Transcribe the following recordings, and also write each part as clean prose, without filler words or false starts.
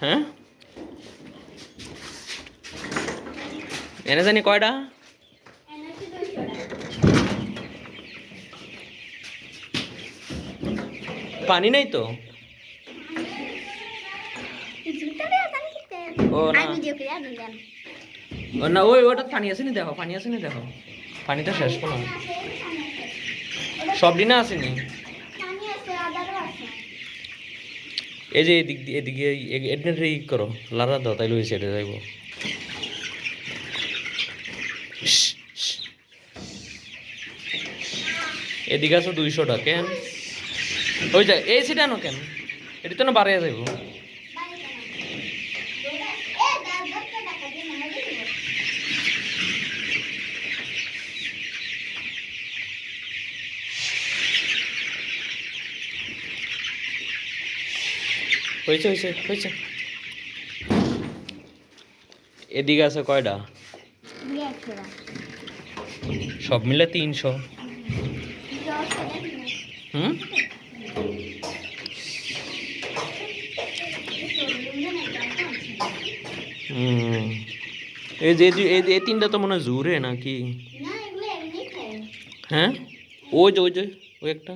হ্যাঁ এনে জানি কয়টা পানি নাই তো ও না ও না ওই ওটা পানি আসেনি দেখো পানিটা শেষ করো সব দিনে আসেনি এই যে এদিকে এদিকে ই করো লারা দাও তাইলে ওই সাইডে যাইব এদিকে আছে 200 টাকা কেন ওই যে এই সিটা আনো কেন এটি তো না বাড়িয়ে যাইব হয়েছে এদিকে আছে কয়টা সব মিলে 300 হুম এই যে এই তিনটা তো মনে হয় জুড়ে নাকি হ্যাঁ ওই যে ওই একটা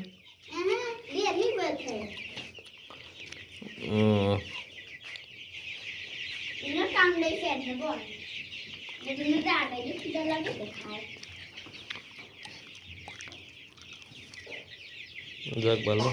যাক ভালো